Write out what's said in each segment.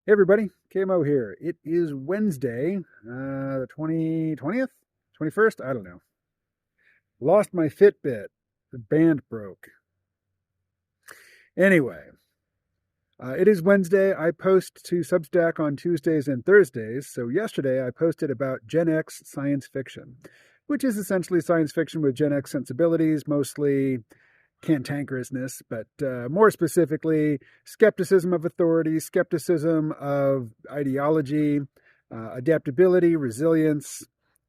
Hey everybody, KMO here. It is Wednesday, the 21st? I don't know. Lost my Fitbit. The band broke. Anyway, it is Wednesday. I post to Substack on Tuesdays and Thursdays. So yesterday I posted about Gen X science fiction, which is essentially science fiction with Gen X sensibilities, mostly cantankerousness, but more specifically, skepticism of authority, skepticism of ideology, adaptability, resilience,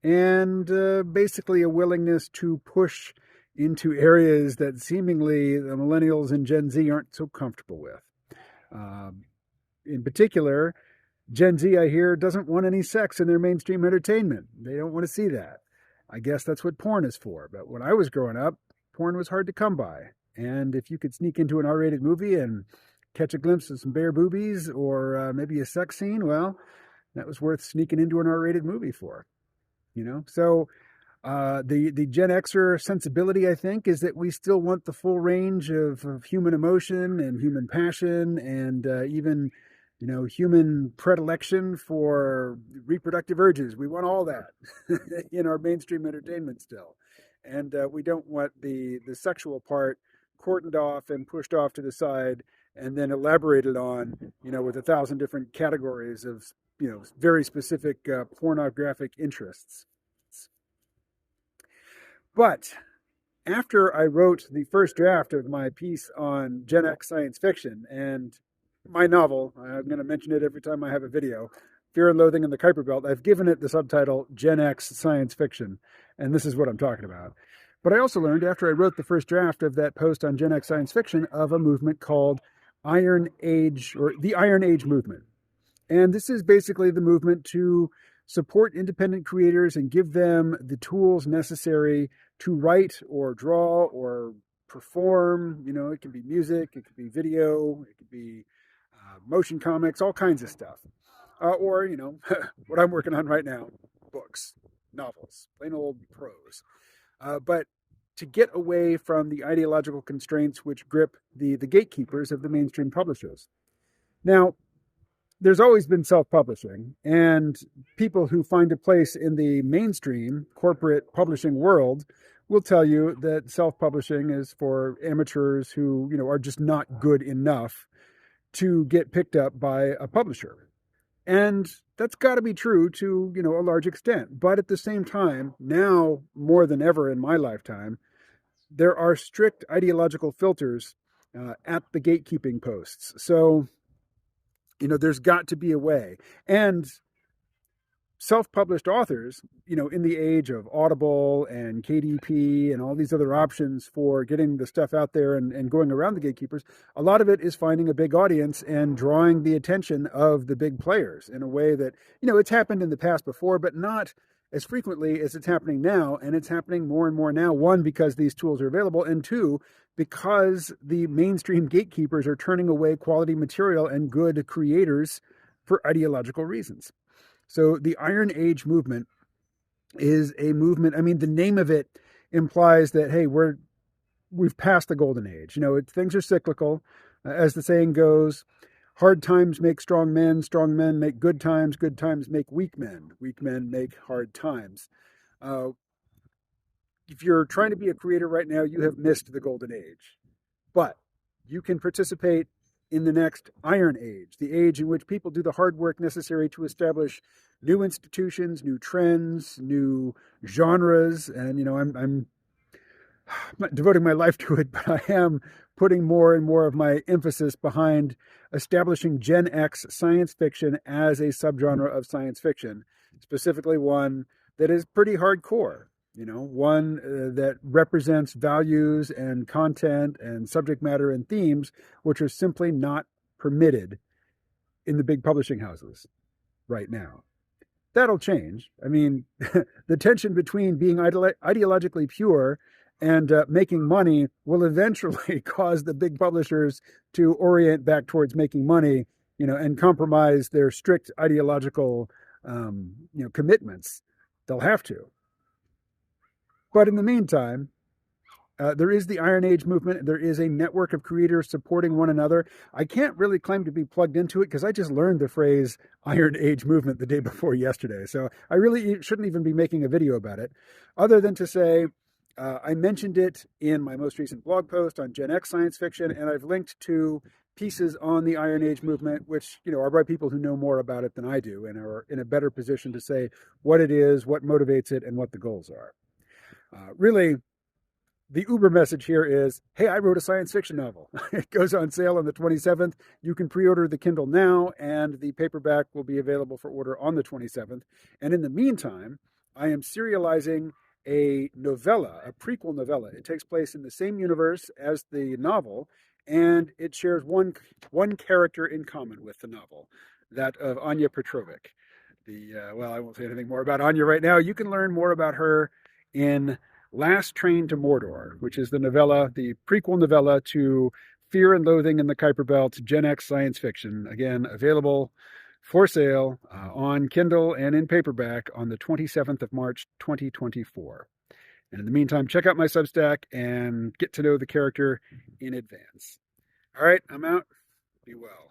and basically a willingness to push into areas that seemingly the millennials and Gen Z aren't so comfortable with. Um, in particular, Gen Z, I hear, doesn't want any sex in their mainstream entertainment. They don't want to see that. I guess that's what porn is for. But when I was growing up, porn was hard to come by. And if you could sneak into an R-rated movie and catch a glimpse of some bare boobies or maybe a sex scene, well, that was worth sneaking into an R-rated movie for. So the Gen Xer sensibility, I think, is that we still want the full range of human emotion and human passion and even, human predilection for reproductive urges. We want all that in our mainstream entertainment still. And we don't want the sexual part cordoned off and pushed off to the side and then elaborated on, with 1,000 different categories of, very specific pornographic interests. But after I wrote the first draft of my piece on Gen X science fiction and my novel, I'm going to mention it every time I have a video, Fear and Loathing in the Kuiper Belt, I've given it the subtitle Gen X science fiction. And this is what I'm talking about. But I also learned after I wrote the first draft of that post on Gen X science fiction of a movement called Iron Age, or the Iron Age movement. And this is basically the movement to support independent creators and give them the tools necessary to write or draw or perform. It can be music, it could be video, it could be motion comics, all kinds of stuff. Or, what I'm working on right now, books, novels, plain old prose. But to get away from the ideological constraints which grip the gatekeepers of the mainstream publishers. Now, there's always been self-publishing, and people who find a place in the mainstream corporate publishing world will tell you that self-publishing is for amateurs who, are just not good enough to get picked up by a publisher. And that's got to be true to, a large extent. But at the same time, now more than ever in my lifetime, there are strict ideological filters at the gatekeeping posts. So there's got to be a way. And self-published authors, in the age of Audible and KDP and all these other options for getting the stuff out there and going around the gatekeepers, a lot of it is finding a big audience and drawing the attention of the big players in a way that, it's happened in the past before, but not as frequently as it's happening now. And it's happening more and more now, one, because these tools are available, and two, because the mainstream gatekeepers are turning away quality material and good creators for ideological reasons. So the Iron Age movement is a movement. I mean, the name of it implies that, hey, we've passed the golden age. Things are cyclical. As the saying goes, hard times make strong men make good times make weak men make hard times. If you're trying to be a creator right now, you have missed the golden age. But you can participate in the next Iron Age, the age in which people do the hard work necessary to establish new institutions, new trends, new genres. And, I'm not devoting my life to it, but I am putting more and more of my emphasis behind establishing Gen X science fiction as a subgenre of science fiction, specifically one that is pretty hardcore. One that represents values and content and subject matter and themes which are simply not permitted in the big publishing houses right now. That'll change. I mean, the tension between being ideologically pure and making money will eventually cause the big publishers to orient back towards making money, and compromise their strict ideological, commitments. They'll have to. But in the meantime, There is the Iron Age movement. There is a network of creators supporting one another. I can't really claim to be plugged into it because I just learned the phrase Iron Age movement the day before yesterday. So I really shouldn't even be making a video about it, other than to say I mentioned it in my most recent blog post on Gen X science fiction, and I've linked to pieces on the Iron Age movement, which are by people who know more about it than I do and are in a better position to say what it is, what motivates it, and what the goals are. Really, the Uber message here is, hey, I wrote a science fiction novel. It goes on sale on the 27th. You can pre-order the Kindle now, and the paperback will be available for order on the 27th. And in the meantime, I am serializing a novella, a prequel novella. It takes place in the same universe as the novel, and it shares one character in common with the novel, that of Anya Petrovic. Well, I won't say anything more about Anya right now. You can learn more about her in Last Train to Mordor, which is the novella, the prequel novella to Fear and Loathing in the Kuiper Belt, Gen X science fiction. Again, available for sale on Kindle and in paperback on the 27th of March, 2024. And in the meantime, check out my Substack and get to know the character in advance. All right, I'm out. Be well.